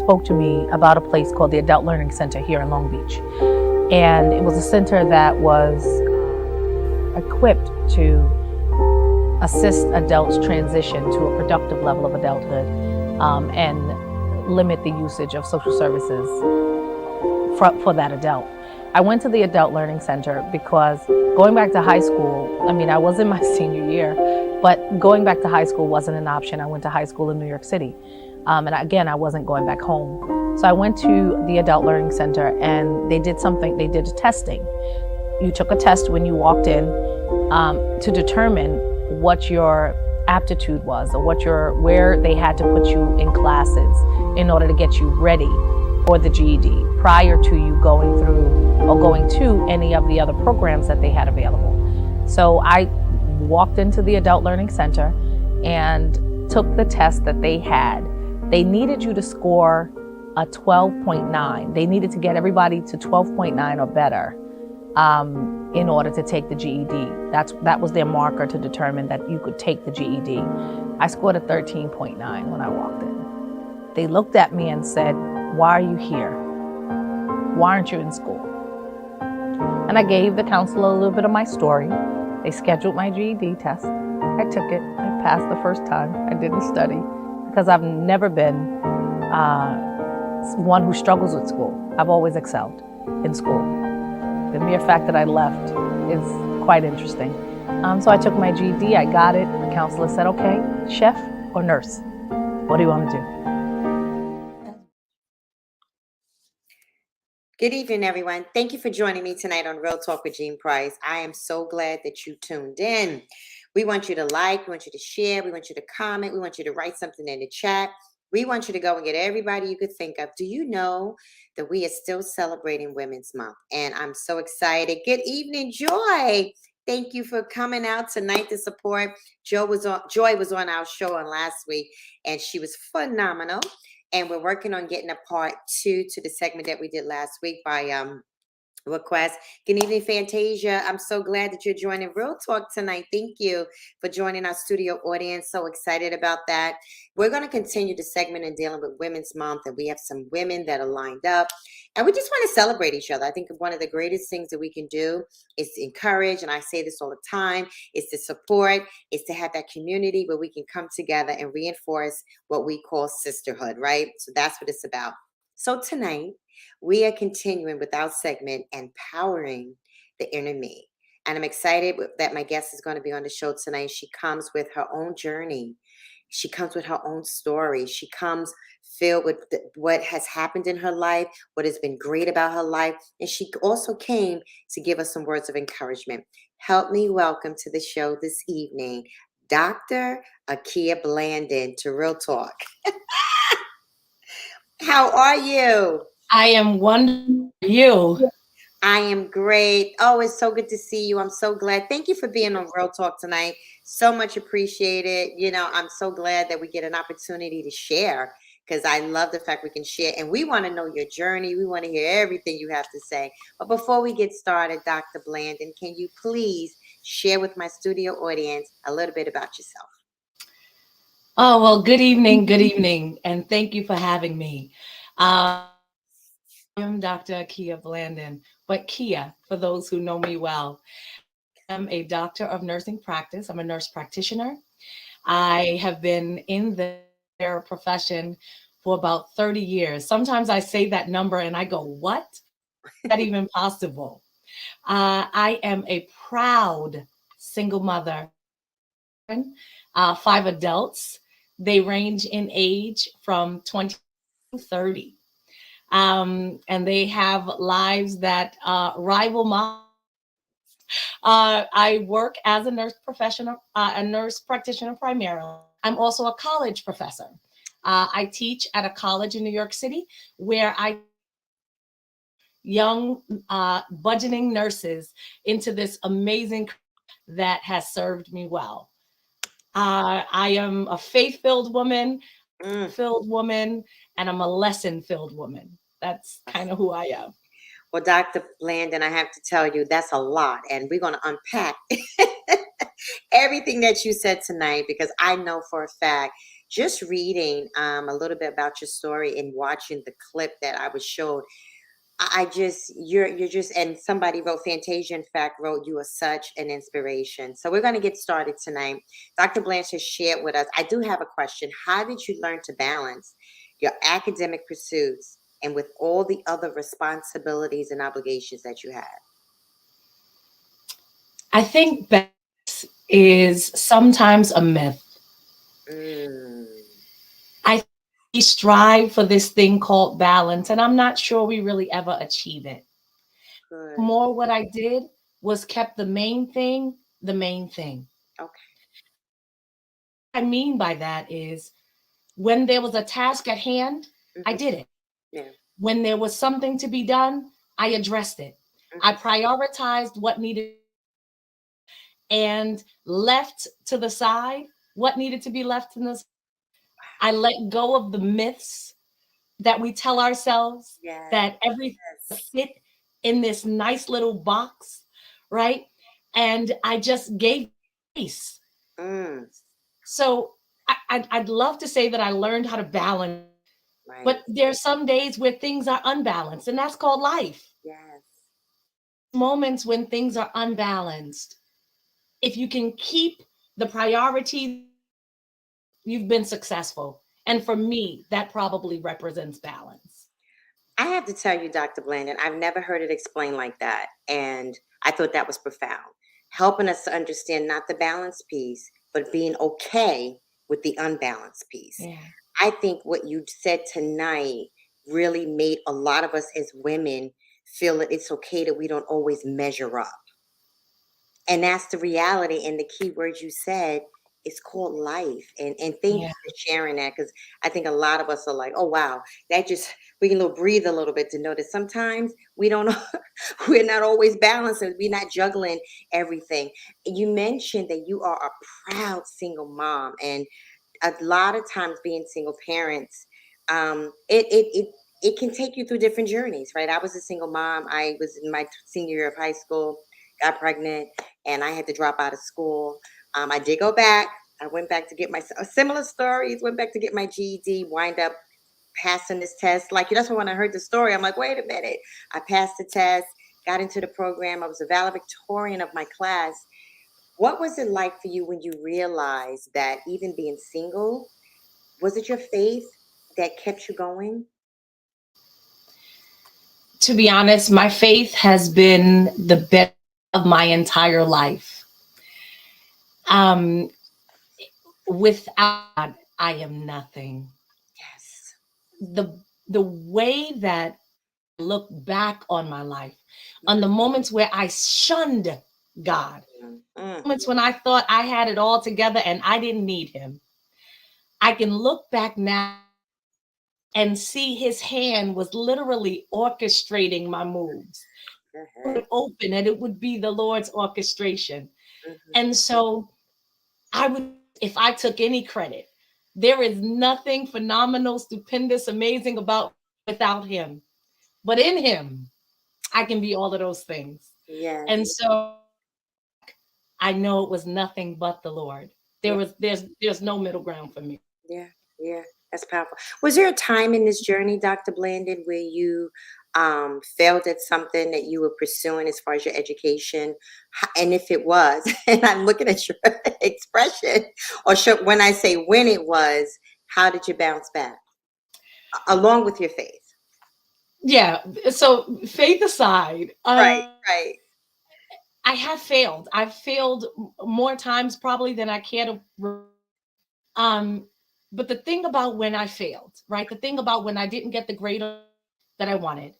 spoke to me about a place called the Adult Learning Center here in Long Beach. And it was a center that was equipped to assist adults transition to a productive level of adulthood and limit the usage of social services for that adult. I went to the Adult Learning Center because going back to high school, I mean, I was in my senior year, but going back to high school wasn't an option. I went to high school in New York City. And again, I wasn't going back home. So I went to the Adult Learning Center and they did a testing. You took a test when you walked in to determine what your aptitude was or where they had to put you in classes in order to get you ready for the GED prior to you going through or going to any of the other programs that they had available. So I walked into the Adult Learning Center and took the test that they had. They needed you to score a 12.9. They needed to get everybody to 12.9 or better in order to take the GED. That was their marker to determine that you could take the GED. I scored a 13.9 when I walked in. They looked at me and said, "Why are you here? Why aren't you in school?" And I gave the counselor a little bit of my story. They scheduled my GED test. I took it. I passed the first time. I didn't study because I've never been one who struggles with school. I've always excelled in school. The mere fact that I left is quite interesting. So I took my GED. I got it. The counselor said, "Okay, chef or nurse? What do you want to do?" Good evening, everyone. Thank you for joining me tonight on Real Talk with Jean Price. I am so glad that you tuned in. We want you to like, we want you to share, we want you to comment, we want you to write something in the chat. We want you to go and get everybody you could think of. Do you know that we are still celebrating Women's Month? And I'm so excited. Good evening, Joy. Thank you for coming out tonight to support. Joy was on our show on last week, and she was phenomenal. And we're working on getting a part 2 to the segment that we did last week by request. Good evening, Fantasia. I'm so glad that you're joining Real Talk tonight. Thank you for joining our studio audience. So excited about that. We're going to continue the segment in dealing with Women's Month, and we have some women that are lined up, and we just want to celebrate each other. I think one of the greatest things that we can do is to encourage, and I say this all the time, is to support, is to have that community where we can come together and reinforce what we call sisterhood, right? So that's what it's about. So tonight, we are continuing with our segment, Empowering the Inner Me. And I'm excited that my guest is going to be on the show tonight. She comes with her own journey. She comes with her own story. She comes filled with what has happened in her life, what has been great about her life. And she also came to give us some words of encouragement. Help me welcome to the show this evening, Dr. Akia Blandon to Real Talk. How are you? I am wondering you. I am great. Oh, it's so good to see you. I'm so glad. Thank you for being on Real Talk tonight. So much appreciated. You know, I'm so glad that we get an opportunity to share because I love the fact we can share. And we want to know your journey. We want to hear everything you have to say. But before we get started, Dr. Blandon, can you please share with my studio audience a little bit about yourself? Oh, well, good evening, and thank you for having me. I am Dr. Akia Blandon, but Kia, for those who know me well. I'm a doctor of nursing practice. I'm a nurse practitioner. I have been in the profession for about 30 years. Sometimes I say that number and I go, what? Is that even possible? I am a proud single mother, 5 adults. They range in age from 20 to 30. And they have lives that rival mine. I work as a nurse practitioner primarily. I'm also a college professor. I teach at a college in New York City where I young budgeting nurses into this amazing that has served me well. I am a faith-filled woman, and I'm a lesson-filled woman. That's kind of who I am. Well, Dr. Blandon, I have to tell you, that's a lot. And we're going to unpack everything that you said tonight, because I know for a fact just reading a little bit about your story and watching the clip that I was showed, I just you're just, and somebody wrote, Fantasia in fact wrote, you are such an inspiration. So we're going to get started tonight. Dr. Blanche has shared with us. I do have a question. How did you learn to balance your academic pursuits and with all the other responsibilities and obligations that you have? I think balance is sometimes a myth. Mm, I think we strive for this thing called balance, and I'm not sure we really ever achieve it. good. More what I did was kept the main thing the main thing. Okay. What I mean by that is when there was a task at hand, I Hmm. did it. Yeah. When there was something to be done, I addressed it. I Hmm. prioritized what needed and left to the side what needed to be left in the. I let go of the myths that we tell ourselves Yes. that everything fit in this nice little box, right? And I just gave space. Mm, So I'd love to say that I learned how to balance, right. but there are some days where things are unbalanced, and that's called life. Yes. Moments when things are unbalanced. If you can keep the priority, you've been successful. And for me, that probably represents balance. I have to tell you, Dr. Blandon, I've never heard it explained like that. And I thought that was profound, helping us to understand not the balance piece, but being okay with the unbalanced piece. Yeah. I think what you said tonight really made a lot of us as women feel that it's okay that we don't always measure up. And that's the reality. And the key word you said is called life. And thank you Yeah. for sharing that, because I think a lot of us are like, oh wow, that just, we can breathe a little bit to know that sometimes we don't we're not always balanced and we're not juggling everything. You mentioned that you are a proud single mom, and a lot of times being single parents, it can take you through different journeys, right? I was a single mom. I was in my senior year of high school, got pregnant, and I had to drop out of school. I did go back. I went back to get my similar stories. Went back to get my GED. Wind up passing this test. Like, that's when I heard the story, I'm like, wait a minute. I passed the test. Got into the program. I was a valedictorian of my class. What was it like for you when you realized that even being single, was it your faith that kept you going? To be honest, my faith has been the best of my entire life. Um, Without God, I am nothing. Yes. The way that I look back on my life, on the moments where I shunned God, Mm, mm, moments when I thought I had it all together and I didn't need Him, I can look back now and see His hand was literally orchestrating my moves. It mhm, would open and it would be the Lord's orchestration. mhm. And so I would, if I took any credit, there is nothing phenomenal, stupendous, amazing about without Him. But in Him, I can be all of those things. And Yes. so I know it was nothing but the Lord. Yeah. There's no middle ground for me. Yeah. Yeah. That's powerful. Was there a time in this journey, Dr. Blandon, where you failed at something that you were pursuing as far as your education? And if it was, and I'm looking at your expression, or when I say when it was, how did you bounce back along with your faith? Yeah. So faith aside, Right. Right. I have failed. I've failed more times probably than I care to. Um, but the thing about when I failed, right? The thing about when I didn't get the grade that I wanted,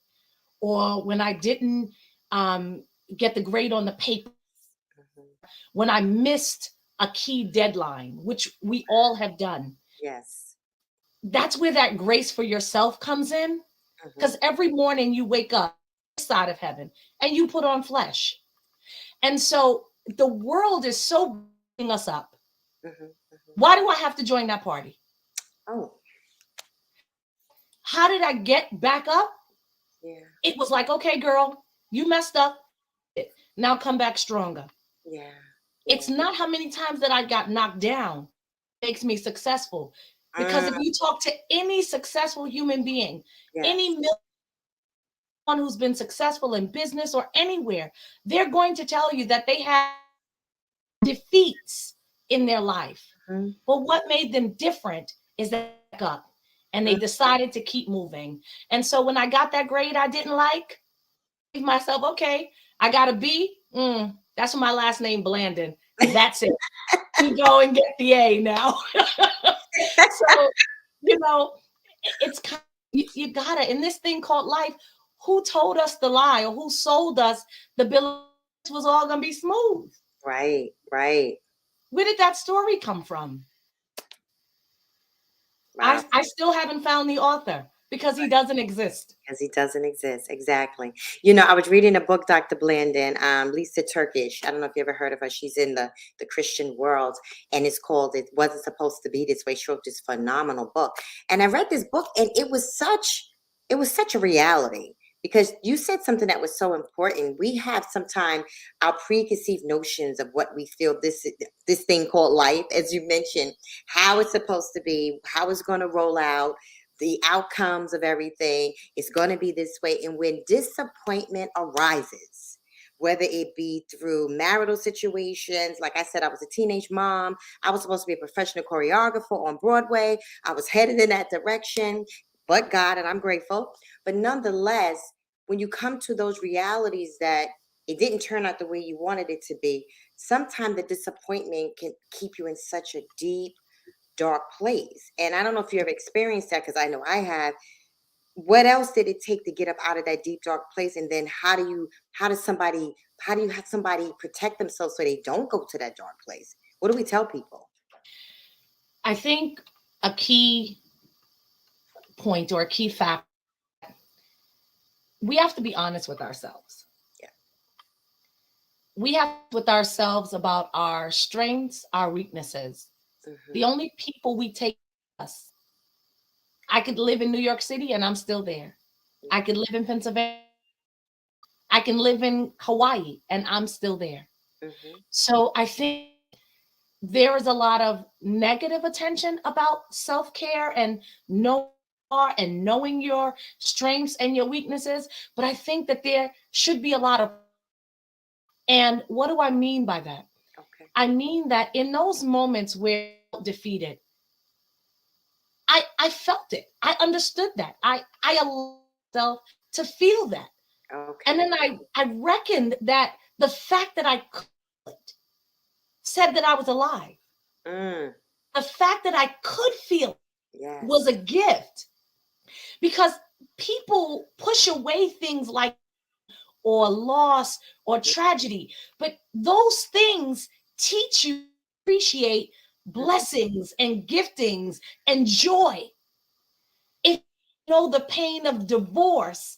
or when I didn't um, get the grade on the paper, Mhm. when I missed a key deadline, which we all have done, Yes. that's where that grace for yourself comes in. Mhm. Because every morning you wake up this side of heaven and you put on flesh. And so the world is so beating us up. Mhm. Mhm. Why do I have to join that party? Oh, How did I get back up? yeah. It was like, okay, girl, you messed up. Now come back stronger. Yeah. It's Yeah. not how many times that I got knocked down makes me successful. Because if you talk to any successful human being, Yes. any one who's been successful in business or anywhere, they're going to tell you that they have defeats in their life. Mhm. But what made them different is that they got up and they decided to keep moving. And so when I got that grade I didn't like, I gave myself, okay, I got a B. That's my last name, Blandon. That's it. You go and get the A now. So, you know, it's kind of, you gotta, in this thing called life, who told us the lie or who sold us the bill was all gonna be smooth? Right, right. Where did that story come from? Wow. I still haven't found the author because he doesn't exist. Because he doesn't exist. Exactly. You know, I was reading a book, Dr. Blandon, Lisa Turkish. I don't know if you ever heard of her. She's in the Christian world, and it's called It Wasn't Supposed to Be This Way. She wrote this phenomenal book. And I read this book, and it was such a reality, because you said something that was so important. We have sometimes our preconceived notions of what we feel this thing called life, as you mentioned, how it's supposed to be, how it's going to roll out, the outcomes of everything is going to be this way. And when disappointment arises, whether it be through marital situations, like I said, I was a teenage mom. I was supposed to be a professional choreographer on Broadway. I was headed in that direction, but God, and I'm grateful. But nonetheless, when you come to those realities that it didn't turn out the way you wanted it to be, sometimes the disappointment can keep you in such a deep, dark place. And I don't know if you ever experienced that, because I know I have. What else did it take to get up out of that deep, dark place? And then how do you have somebody protect themselves so they don't go to that dark place? What do we tell people? I think a key point or a key fact, we have to be honest with ourselves. Yeah. We have with ourselves about our strengths, our weaknesses. Mm-hmm. The only people we take us. I could live in New York City and I'm still there. I could live in Pennsylvania. I can live in Hawaii and I'm still there. Mm-hmm. So I think there is a lot of negative attention about self-care and knowing your strengths and your weaknesses. But I think that there should be a lot of, and what do I mean by that? Okay. I mean that in those moments where I felt defeated, I felt it. I understood that. I allowed myself to feel that. Okay. And then I reckoned that the fact that I could said that I was alive. The fact that I could feel was a gift, because people push away things like or loss or tragedy, but those things teach you to appreciate blessings and giftings and joy. If you know the pain of divorce,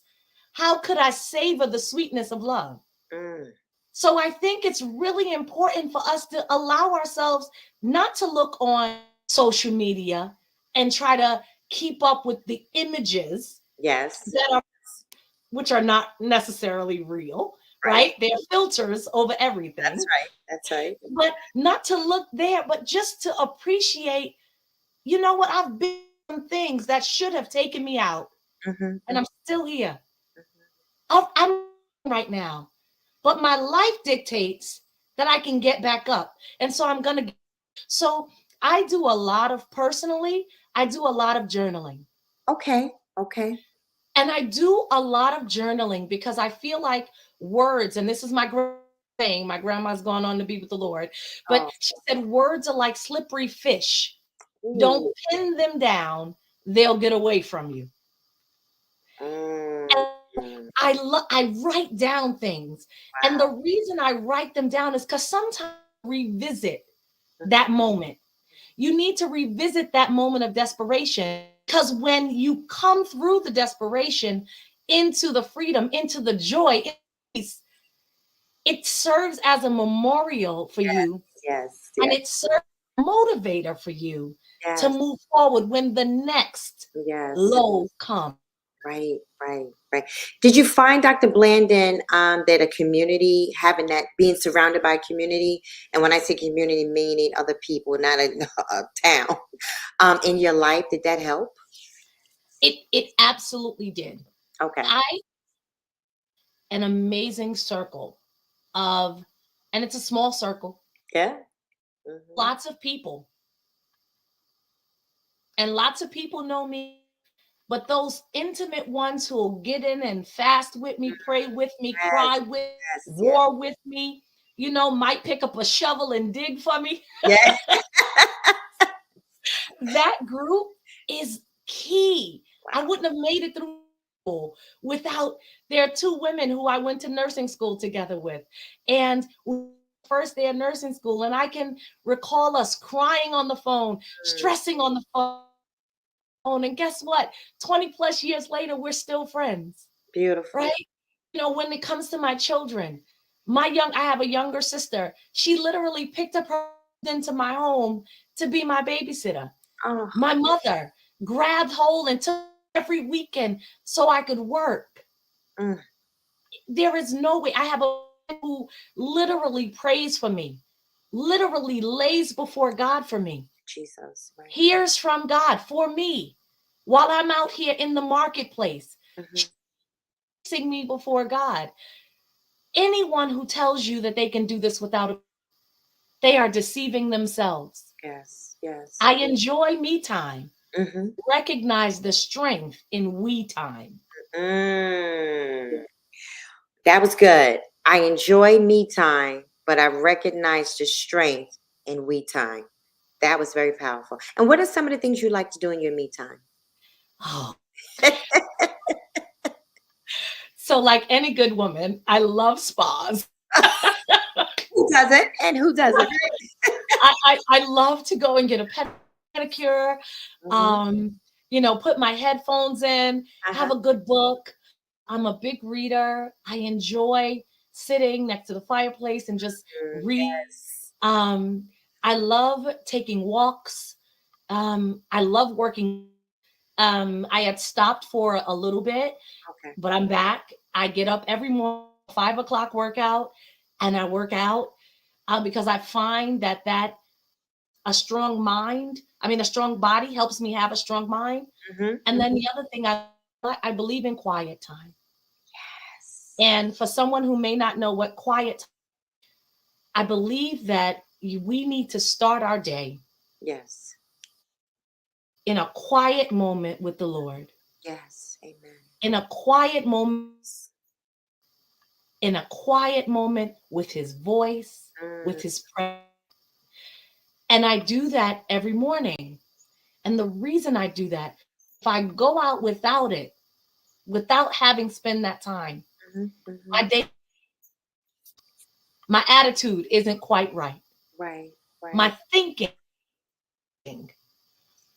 how could I savor the sweetness of love? So I think it's really important for us to allow ourselves not to look on social media and try to keep up with the images which are not necessarily real, right? They're filters over everything. That's right. But not to look there, but just to appreciate, you know what, I've been through things that should have taken me out, and I'm still here. I'm right now. But my life dictates that I can get back up. And so I'm going to. So I do a lot of journaling. Okay. And I do a lot of journaling because I feel like words, and this is my saying, my grandma's gone on to be with the Lord, but she said words are like slippery fish. Ooh. Don't pin them down. They'll get away from you. I write down things. Wow. And the reason I write them down is because sometimes I revisit that moment. You need to revisit that moment of desperation, because when you come through the desperation into the freedom, into the joy, it serves as a memorial for you. Yes. And it serves as a motivator for you to move forward when the next low comes. Right, right, right. Did you find, Dr. Blandon, that a community, having that, being surrounded by a community, and when I say community, meaning other people, not a, a town, in your life, did that help? It absolutely did. Okay. I an amazing circle of, and it's a small circle, Yeah. Hmm. lots of people, and lots of people know me, but those intimate ones who will get in and fast with me, pray with me, Yes, cry with, yes, yes. war with me, might pick up a shovel and dig for me. Yes. That group is key. I Wow. wouldn't have made it through school without. There are two women who I went to nursing school together with, and first day of nursing school, and I can recall us crying on the phone, Mm, stressing on the phone, and guess what? 20 plus years later, we're still friends, beautiful. right? When it comes to my children, I have a younger sister. She literally picked up her into my home to be my babysitter. Oh, My mother grabbed hold and took every weekend so I could work. mm, There is no way. I have a friend who literally prays for me, literally lays before God for me, Jesus. Right. hears from God for me while I'm out here in the marketplace, Hmm. placing me before God. Anyone who tells you that they can do this they are deceiving themselves. Yes, yes. I enjoy me time. Hmm. Recognize the strength in we time. Mm. That was good. I enjoy me time, but I recognize the strength in we time. That was very powerful. And what are some of the things you like to do in your me time? Oh, so like any good woman, I love spas. Who doesn't? And who doesn't? I love to go and get a pedicure, Hmm. put my headphones in, Uh-huh. have a good book. I'm a big reader. I enjoy sitting next to the fireplace and just Mm, read. yes. Um, I love taking walks. I love working. I had stopped for a little bit, Okay. but I'm back. I get up every morning, 5 o'clock workout, and I work out because I find that a strong body helps me have a strong mind. Hmm. And then the other thing, I believe in quiet time. Yes. And for someone who may not know what I believe that we need to start our day Yes. in a quiet moment with the Lord, Yes. Amen. in a quiet moment, in a quiet moment with His voice, with Mm, His prayer. And I do that every morning. And the reason I do that, if I go out without it, without having spent that time, mhm, mhm. my day, my attitude isn't quite right. Right. My Right. thinking.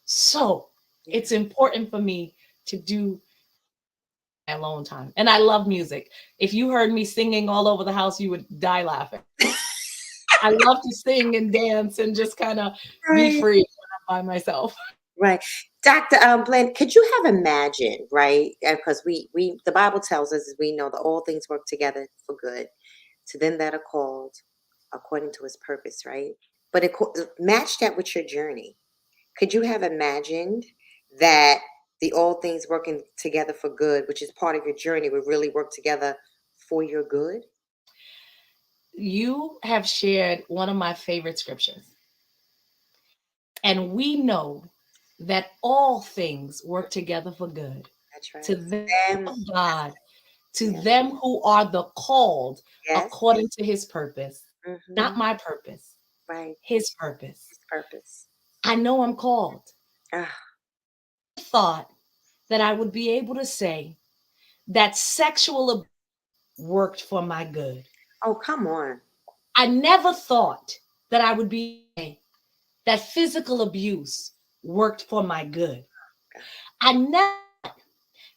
So Yeah. it's important for me to do my alone time. And I love music. If you heard me singing all over the house, you would die laughing. I love to sing and dance and just kind of be Right. free when I'm by myself. Right. Dr. Bland, could you have imagined, right? Because we the Bible tells us, as we know, that all things work together for good to them that are called according to his purpose, right? But match that with your journey. Could you have imagined that the all things working together for good, which is part of your journey, would really work together for your good? You have shared one of my favorite scriptures. And we know that all things work together for good That's right. to them Them. of God, to Yeah. them who are the called Yes. according to His purpose, not Hmm. my purpose, Right. His purpose. His purpose. I know I'm called. Ah, I thought that I would be able to say that sexual abuse worked for my good. oh, come on. I never thought that I would be that physical abuse worked for my good. I never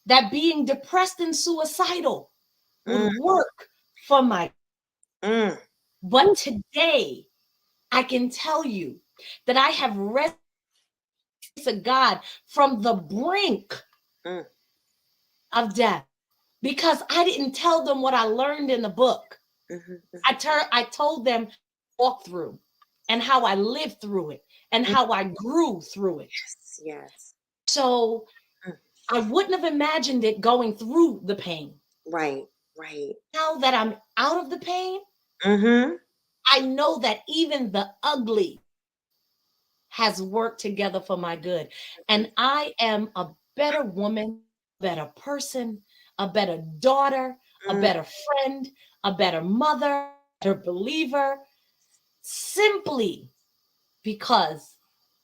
that being depressed and suicidal would Mm, work for my. mm, But today, I can tell you that I have rested to God from the brink mm. of death because I didn't tell them what I learned in the book. Mhm, mhm. I told them walk through and how I lived through it and how I grew through it. Yes, yes. So Mm. I wouldn't have imagined it going through the pain. Right, right. Now that I'm out of the pain, Mm-hmm. I know that even the ugly has worked together for my good. And I am a better woman, a better person, a better daughter, a Mm. better friend, a better mother, a better believer, simply because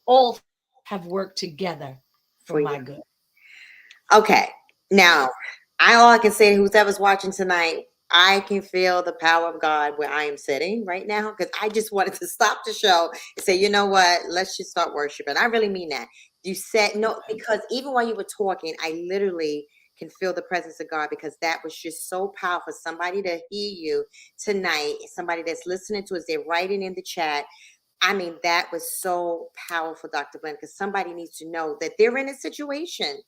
all have worked together for For you. my good. Okay. Now, all I can say, whoever's watching tonight, I can feel the power of God where I am sitting right now because I just wanted to stop the show and say, you know what? Let's just start worshiping. I really mean that. You said no, because even while you were talking, I literally can feel the presence of God because that was just so powerful. Somebody to hear you tonight, somebody that's listening to us, they're writing in the chat. I mean, that was so powerful, Dr. Glenn, because somebody needs to know that they're in a situation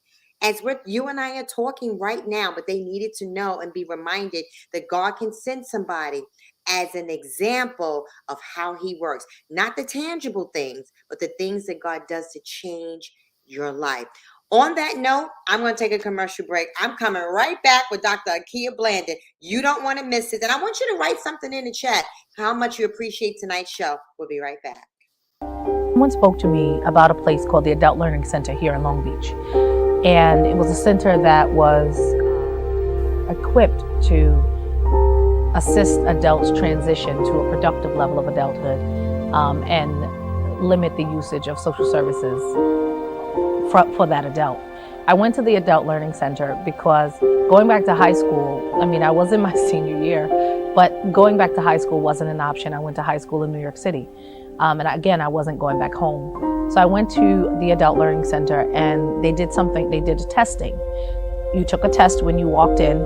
as you and I are talking right now, but they needed to know and be reminded that God can send somebody as an example of how he works. Not the tangible things, but the things that God does to change your life. On that note, I'm going to take a commercial break. I'm coming right back with Dr. Akia Blandon. You don't want to miss it. And I want you to write something in the chat how much you appreciate tonight's show. We'll be right back. Someone spoke to me about a place called the Adult Learning Center here in Long Beach. And it was a center that was equipped to assist adults transition to a productive level of adulthood and limit the usage of social services for that adult. I went to the Adult Learning Center because going back to high school, I mean, I was in my senior year, but going back to high school wasn't an option. I went to high school in New York City. And again, I wasn't going back home. So I went to the Adult Learning Center and they did a testing. You took a test when you walked in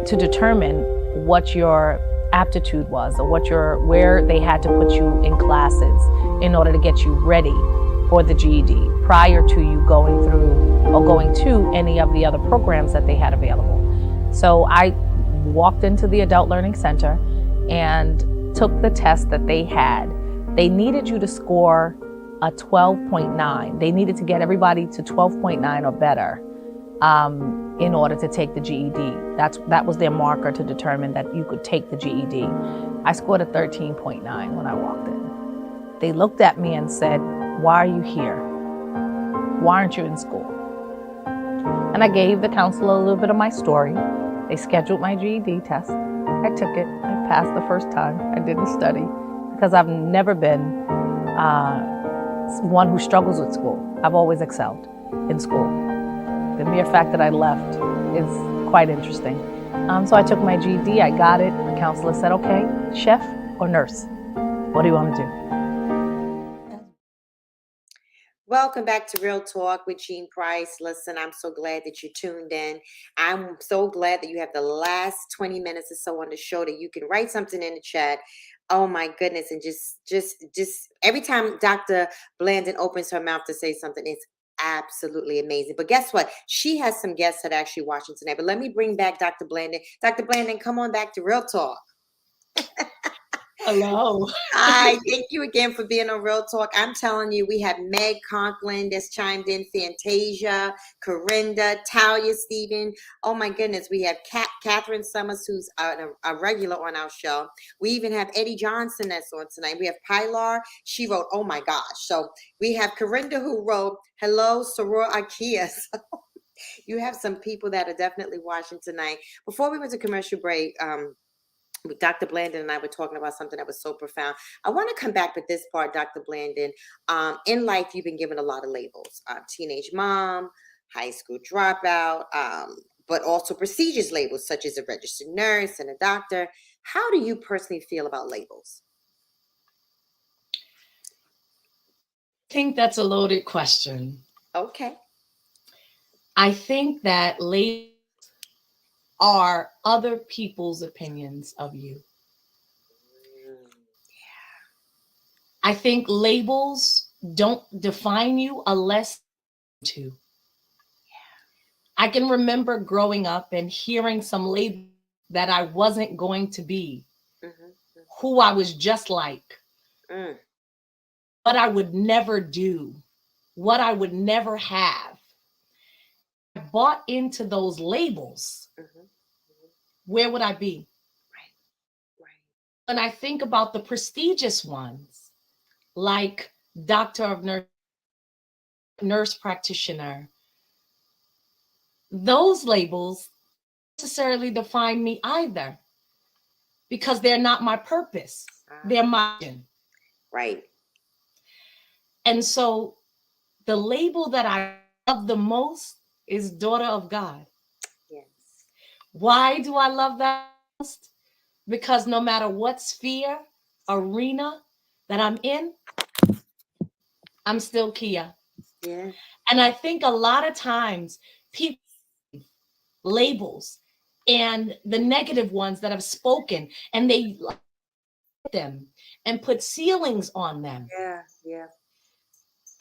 to determine what your aptitude was or where they had to put you in classes in order to get you ready for the GED prior to you going through or going to any of the other programs that they had available. So I walked into the Adult Learning Center and took the test that they had. They needed you to score a 12.9. They needed to get everybody to 12.9 or better in order to take the GED. That was their marker to determine that you could take the GED. I scored a 13.9 when I walked in. They looked at me and said, "Why are you here? Why aren't you in school?" And I gave the counselor a little bit of my story. They scheduled my GED test. I took it. I passed the first time. I didn't study because I've never been one who struggles with school. I've always excelled in school. The mere fact that I left is quite interesting. So I took my GED, I got it. The counselor said, "Okay, chef or nurse? What do you want to do?" Welcome back to Real Talk with Jean Price. Listen, I'm so glad that you tuned in. I'm so glad that you have the last 20 minutes or so on the show that you can write something in the chat. Oh my goodness. And just every time Dr. Blandon opens her mouth to say something, it's absolutely amazing. But guess what? She has some guests that are actually watching tonight. But let me bring back Dr. Blandon. Dr. Blandon, come on back to Real Talk. Hello. Hi, thank you again for being on Real Talk. I'm telling you, we have Meg Conklin that's chimed in, Fantasia, Corinda, Talia Stephen. Oh my goodness, we have Catherine Summers, who's a regular on our show. We even have Eddie Johnson that's on tonight. We have Pilar. She wrote, oh my gosh. So we have Corinda who wrote, hello, Soror Akia. So you have some people that are definitely watching tonight. Before we went to commercial break, Dr. Blandon and I were talking about something that was so profound. I want to come back with this part, Dr. Blandon. In life, you've been given a lot of labels. Teenage mom, high school dropout, but also prestigious labels such as a registered nurse and a doctor. How do you personally feel about labels? I think that's a loaded question. Okay. I think that labels are other people's opinions of you. I think labels don't define you unless to. I can remember growing up and hearing some labels that I wasn't going to be, who I was just like, what I would never do, what I would never have. I bought into those labels. Where would I be? When I think about the prestigious ones, like doctor of nurse, nurse practitioner, those labels don't necessarily define me either, because they're not my purpose. They're my mission. Right. And so the label that I love the most is daughter of God. Yes. Why do I love that most? Because no matter what sphere, arena that I'm in, I'm still Kia. Yeah. And I think a lot of times people labels and the negative ones that have spoken, and they like them and put ceilings on them. Yeah. Yeah.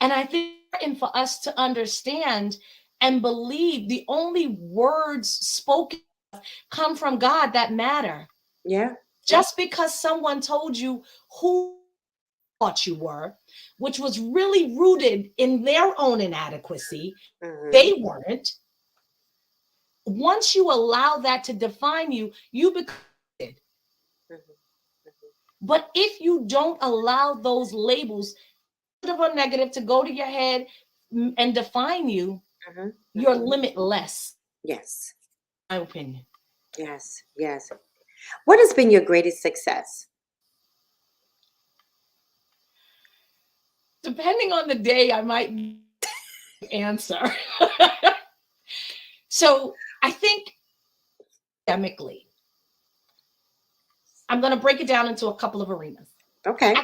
And I think it's important for us to understand and believe the only words spoken come from God that matter. Yeah. Just because someone told you who thought you were, which was really rooted in their own inadequacy, they weren't. Once you allow that to define you, you become it. But if you don't allow those labels, positive or negative, to go to your head and define you, you're limitless. Yes. In my opinion. Yes. Yes. What has been your greatest success? Depending on the day, I might answer. So I think academically, I'm going to break it down into a couple of arenas. Okay.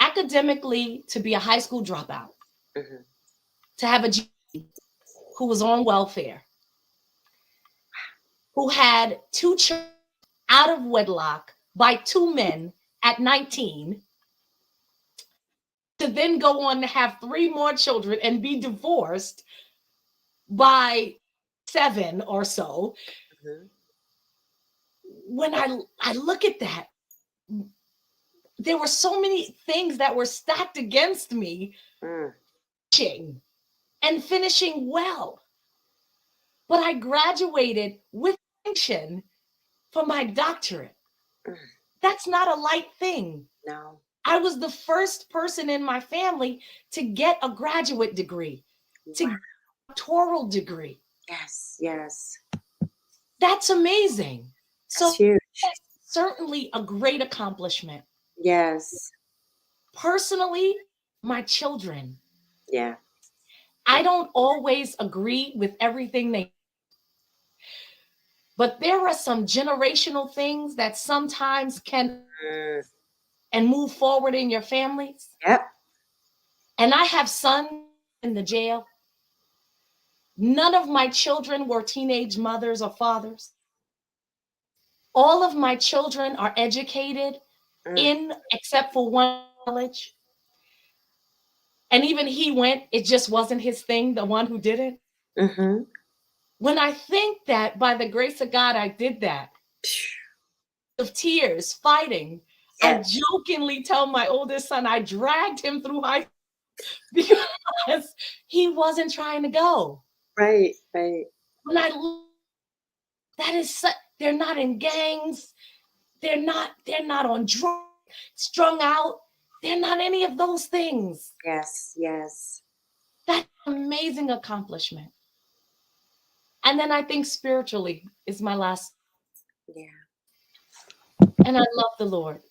Academically, to be a high school dropout, to have a GED, who was on welfare, who had 2 children out of wedlock by 2 men at 19, to then go on to have 3 more children and be divorced by 7 or so. When I look at that, there were so many things that were stacked against me, and finishing well. But I graduated with distinction for my doctorate. That's not a light thing. No. I was the first person in my family to get a graduate degree, to get a doctoral degree. Yes. Yes. That's amazing. So That's huge. that's certainly a great accomplishment. Yes. Personally, my children. Yeah. I don't always agree with everything they, but there are some generational things that sometimes can and move forward in your families. Yep. And I have sons in the jail. None of my children were teenage mothers or fathers. All of my children are educated except for one college. And even he went, it just wasn't his thing, the one who did it. When I think that by the grace of God, I did that, of tears, fighting, I jokingly tell my oldest son, I dragged him through high school because he wasn't trying to go. Right. Right. When I look, that is, they're not in gangs. They're not on drugs, strung out. They're not any of those things. Yes. Yes. That's an amazing accomplishment. And then I think spiritually is my last. Yeah. And I love the Lord.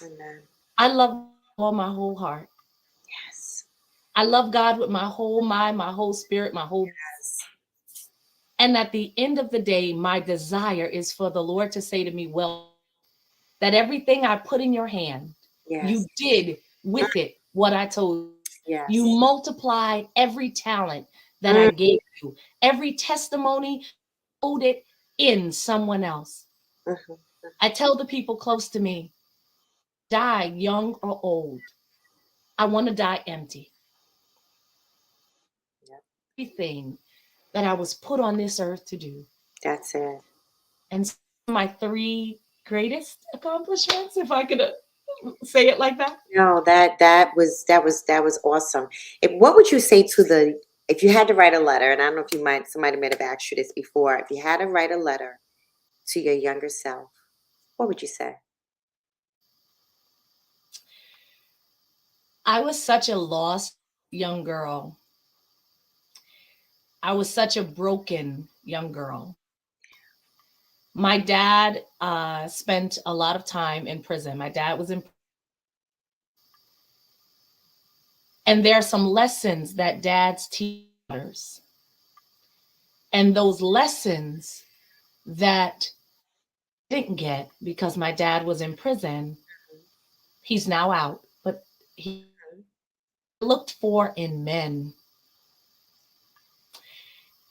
Amen. I love all my whole heart. Yes. I love God with my whole mind, my whole spirit, my whole. Yes. And at the end of the day, my desire is for the Lord to say to me, well, that everything I put in your hand, you did with it what I told you. Yes. You multiplied every talent that I gave you, every testimony, hold it in someone else. I tell the people close to me, die young or old. I want to die empty. Everything that I was put on this earth to do. That's it. And my three greatest accomplishments, if I could say it like that. No, that was awesome. What would you say to the if you had to write a letter, and I don't know if somebody might have asked you this before, if you had to write a letter to your younger self, what would you say? I was such a lost young girl. I was such a broken young girl. My dad spent a lot of time in prison. My dad was in, and there are some lessons that dads teach us, and those lessons that I didn't get because my dad was in prison. He's now out, but he looked for in men,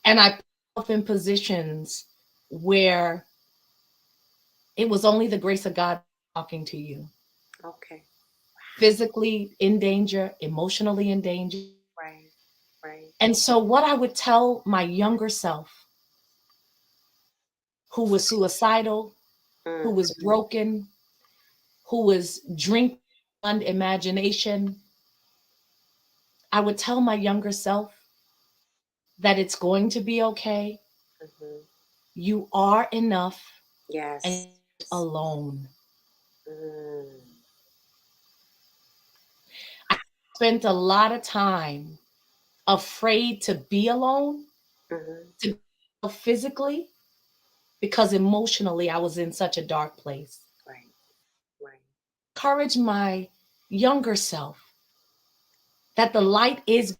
and I put myself in positions where it was only the grace of God talking to you. Okay. Physically in danger, emotionally in danger. Right. Right. And so, what I would tell my younger self, who was suicidal, who Mm, was broken, who was drinking beyond imagination, I would tell my younger self that it's going to be okay. mhm. You are enough and Yes. alone. Mm, I spent a lot of time afraid to be alone, mhm. to be physically, because emotionally I was in such a dark place. Right. Right. Encourage my younger self that the light is,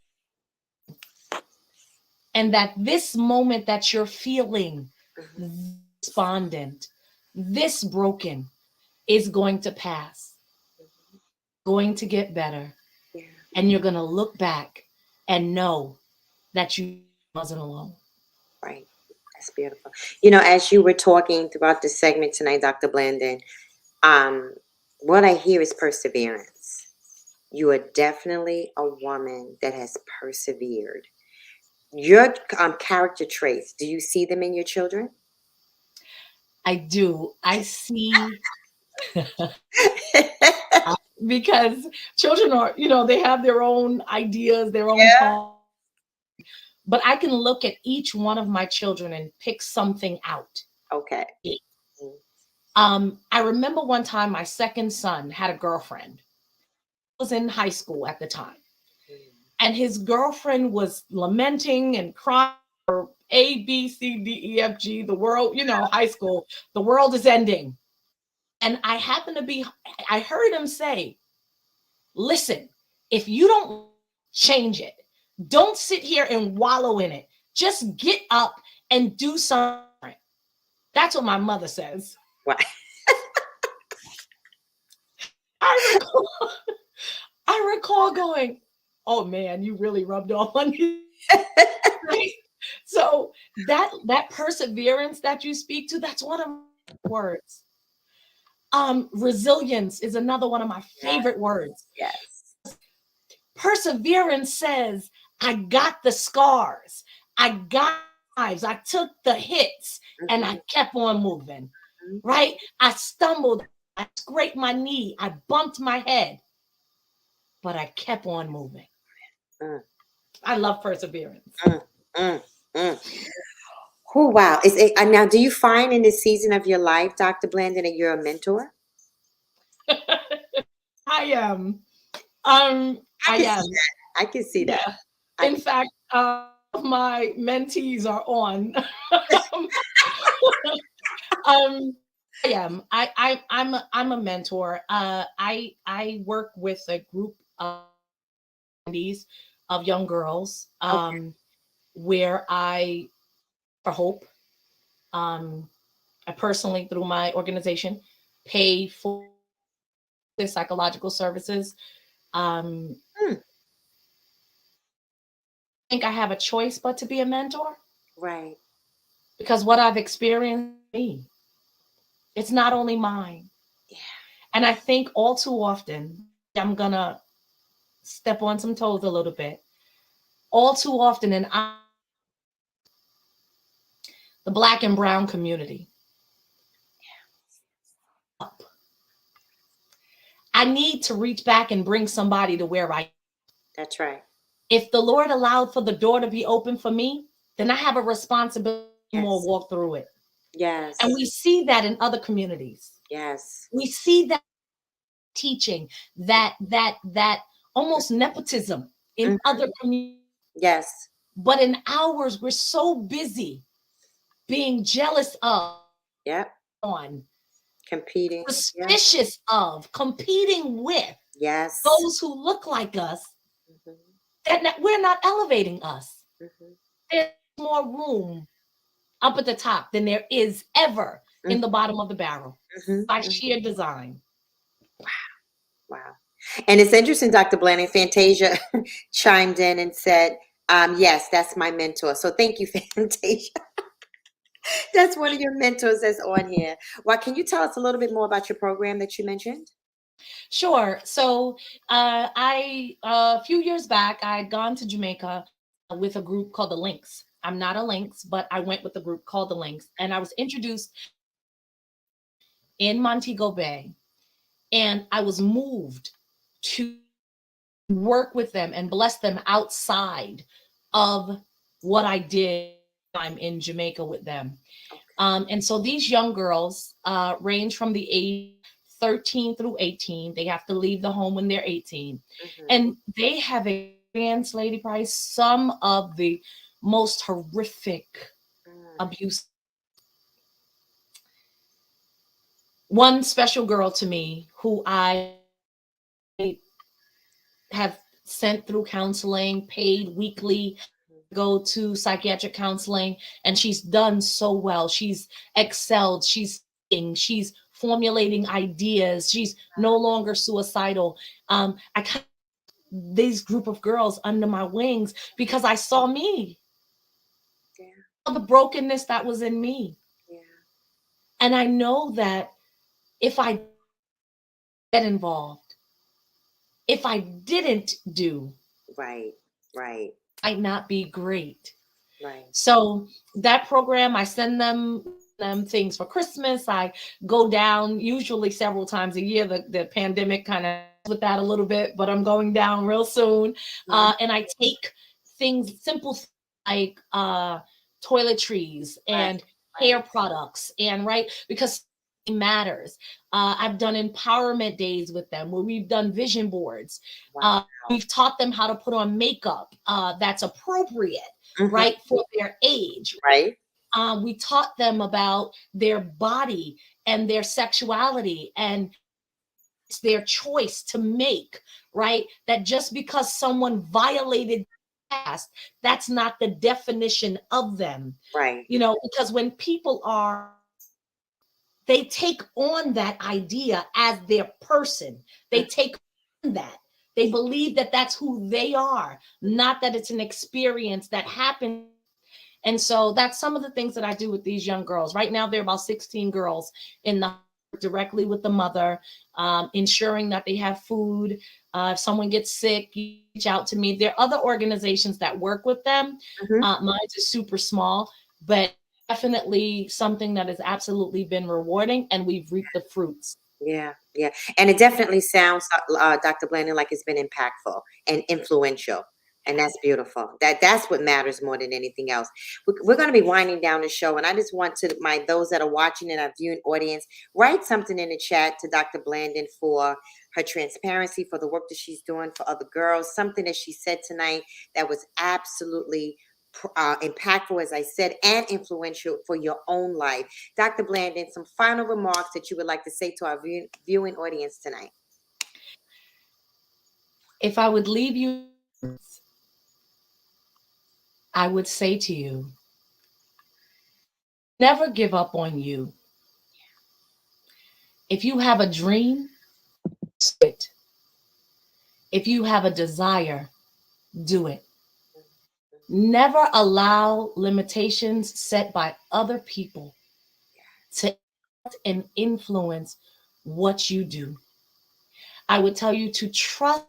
and that this moment that you're feeling Mhm. despondent, this broken, is going to pass, Mhm. going to get better, Yeah. and you're going to look back and know that you wasn't alone. Right. That's beautiful. As you were talking throughout the segment tonight, Dr. Blandon, um, what I hear is perseverance. You are definitely a woman that has persevered. Your character traits, do you see them in your children? I do. I see, because children are, they have their own ideas, their own Yeah. thoughts. But I can look at each one of my children and pick something out. Okay. Mm, I remember one time my second son had a girlfriend. He was in high school at the time, mm, and his girlfriend was lamenting and crying for A, B, C, D, E, F, G. The world, high school, the world is ending. And I heard him say, "Listen, if you don't change it, don't sit here and wallow in it. Just get up and do something." That's what my mother says. Wow. I recall, I recall going, "Oh man, you really rubbed off on me." Right? So that perseverance that you speak to, that's one of my words. Resilience is another one of my Yes. favorite words. Yes. Perseverance says, I got the scars, I got lives, I took the hits, and I Mhm, kept on moving. mhm. Right? I stumbled, I scraped my knee, I bumped my head, but I kept on moving. Mm, I love perseverance. mm, mm, mm. Oh, wow. Now, do you find in this season of your life, Dr. Blandon, that you're a mentor? I am. Um, I I can am. see that. I can see that. Yeah. I In can. fact, my mentees are on. um, I am. I'm a mentor. I work with a group of ladies, of young girls, Okay. where I for hope. Um, I personally, through my organization, pay for their psychological services. I Mm, think I have a choice but to be a mentor, right. because what I've experienced, me, it's not only mine. Yeah. And I think all too often, I'm gonna step on some toes a little bit. All too often, and I the Black and brown community. I need to reach back and bring somebody to where I am. That's right. If the Lord allowed for the door to be open for me, then I have a responsibility to more walk through it. Yes. And we see that in other communities. Yes. We see that teaching, that almost nepotism in other communities. Yes. But in ours, we're so busy being jealous of, on, competing, suspicious of, competing with those who look like us, that we're not elevating us. There's more room up at the top than there is ever in the bottom of the barrel by sheer design. Wow. And it's interesting, Dr. Blandon, Fantasia chimed in and said, yes, that's my mentor. So thank you, Fantasia. That's one of your mentors that's on here. Well, can you tell us a little bit more about your program that you mentioned? Sure. So a few years back, I had gone to Jamaica with a group called the Lynx. I'm not a Lynx, but I went with a group called the Lynx, and I was introduced in Montego Bay, and I was moved to work with them and bless them outside of what I did. I'm in Jamaica with them. And so these young girls range from the age 13 through 18. They have to leave the home when they're 18. And they have experienced, Lady Price, some of the most horrific abuse. One special girl to me who I have sent through counseling, paid weekly, go to psychiatric counseling, and she's done so well. She's excelled. She's formulating ideas. She's no longer suicidal. I kind of this group of girls under my wings because I saw me, the brokenness that was in me. And I know that if I get involved, if I didn't do right, might not be great. Right. So that program, I send them things for Christmas. I go down usually several times a year. The pandemic kind of with that a little bit, but I'm going down real soon. And I take things simple like toiletries and hair products, and because it matters. I've done empowerment days with them where we've done vision boards. We've taught them how to put on makeup that's appropriate, right, for their age. Right. We taught them about their body and their sexuality, and it's their choice to make, right? That just because someone violated the past, that's not the definition of them. Right. You know, because when people they take on that idea as their person. They take on that. They believe that that's who they are, not that it's an experience that happened. And so that's some of the things that I do with these young girls. Right now, there are about 16 girls in the directly with the mother, ensuring that they have food. If someone gets sick, you reach out to me. There are other organizations that work with them. Mine is super small, but definitely something that has absolutely been rewarding, and we've reaped the fruits. Yeah. And it definitely sounds, Dr. Blandon, like it's been impactful and influential. And that's beautiful. That's what matters more than anything else. We're going to be winding down the show, and I just want those that are watching and our viewing audience, write something in the chat to Dr. Blandon for her transparency, for the work that she's doing for other girls, something that she said tonight that was absolutely impactful, as I said, and influential for your own life. Dr. Blandon, some final remarks that you would like to say to our viewing audience tonight. If I would leave you, I would say to you, never give up on you. If you have a dream, do it. If you have a desire, do it. Never allow limitations set by other people to and influence what you do. I would tell you to trust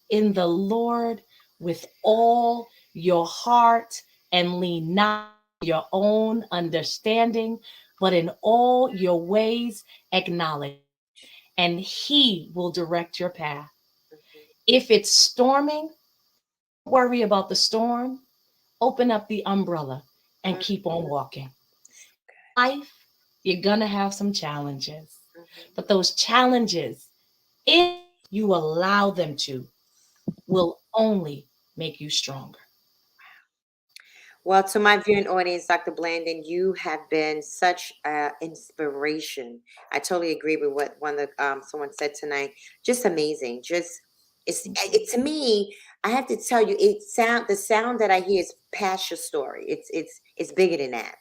in the Lord with all your heart and lean not your own understanding, but in all your ways acknowledge, and He will direct your path. If it's storming, don't worry about the storm. Open up the umbrella and keep on walking. Life, you're going to have some challenges, but those challenges, if you allow them to, will only make you stronger. Well, to my viewing audience, Dr. Blandon, you have been such inspiration. I totally agree with what one of someone said tonight. Just amazing. Just it to me. I have to tell you, the sound that I hear is past your story. It's bigger than that.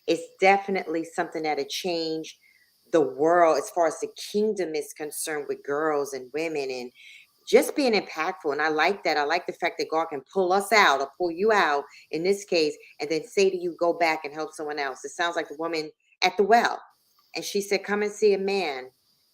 It's definitely something that'll change the world as far as the kingdom is concerned with girls and women and just being impactful. And I like that. I like the fact that God can pull us out or pull you out in this case and then say to you, go back and help someone else. It sounds like the woman at the well. And she said, come and see a man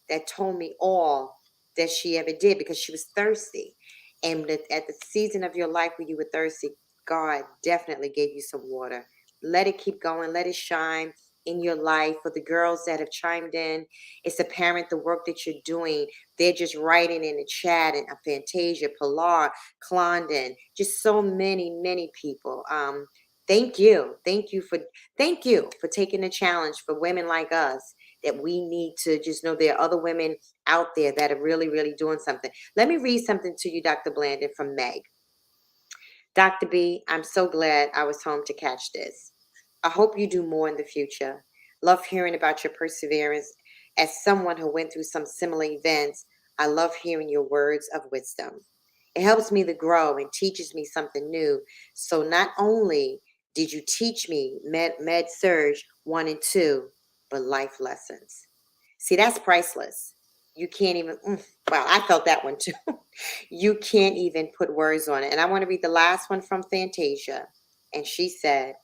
that told me all that she ever did because she was thirsty. And at the season of your life when you were thirsty, God definitely gave you some water. Let it keep going. Let it shine in your life. For the girls that have chimed in, it's apparent the work that you're doing. They're just writing in the chat, and Fantasia, Pilar, Clondon, just so many people. Thank you for taking the challenge for women like us, that we need to just know there are other women out there that are really doing something. Let me read something to you, Dr. Blandon, from Meg. Dr. B, I'm so glad I was home to catch this. I hope you do more in the future. Love hearing about your perseverance. As someone who went through some similar events, I love hearing your words of wisdom. It helps me to grow and teaches me something new. So not only did you teach me Med Surge 1 and 2, but life lessons. See, that's priceless. You can't even, wow, I felt that one too. You can't even put words on it. And I want to read the last one from Fantasia. And she said,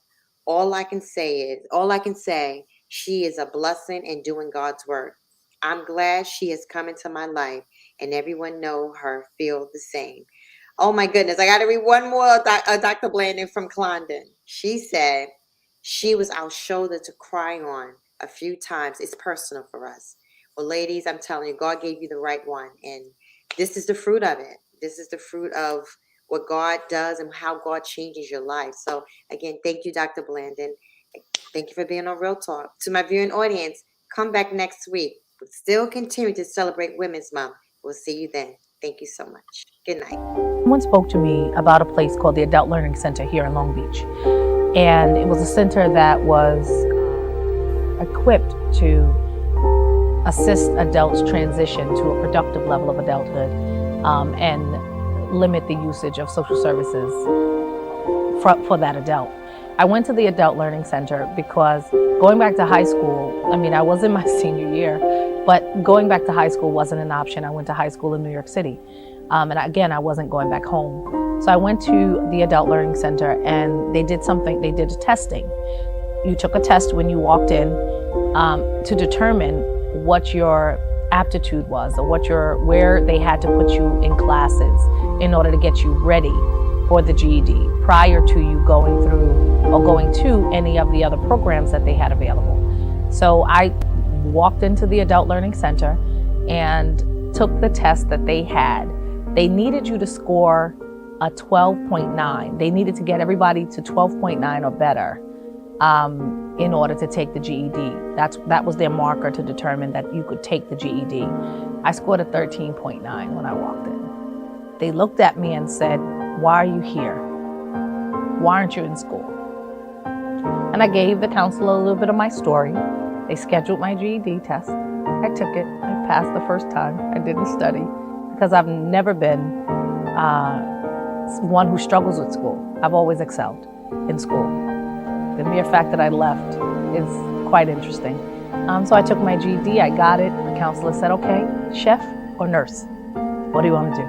all I can say, she is a blessing in doing God's work. I'm glad she has come into my life and everyone know her feel the same. Oh my goodness. I got to read one more, Dr. Blandon from Clondon. She said she was our shoulder to cry on a few times. It's personal for us. Well, ladies, I'm telling you, God gave you the right one. And this is the fruit of it. This is the fruit of what God does and how God changes your life. So again, thank you, Dr. Blandon. Thank you for being on Real Talk. To my viewing audience, come back next week. We'll still continue to celebrate Women's Month. We'll see you then. Thank you so much. Good night. Someone spoke to me about a place called the Adult Learning Center here in Long Beach. And it was a center that was equipped to assist adults transition to a productive level of adulthood and limit the usage of social services for that adult. I went to the Adult Learning Center because going back to high school, I mean, I was in my senior year, but going back to high school wasn't an option. I went to high school in New York City. And again, I wasn't going back home. So I went to the Adult Learning Center and they did a testing. You took a test when you walked in to determine what your aptitude was or where they had to put you in classes in order to get you ready for the GED prior to you going through or going to any of the other programs that they had available. So I walked into the Adult Learning Center and took the test that they had. They needed you to score a 12.9. They needed to get everybody to 12.9 or better in order to take the GED. That was their marker to determine that you could take the GED. I scored a 13.9 when I walked in. They looked at me and said, "Why are you here? Why aren't you in school?" And I gave the counselor a little bit of my story. They scheduled my GED test. I took it. I passed the first time. I didn't study because I've never been one who struggles with school. I've always excelled in school. The mere fact that I left is quite interesting. So I took my GED, I got it. The counselor said, "Okay, chef or nurse? What do you want to do?"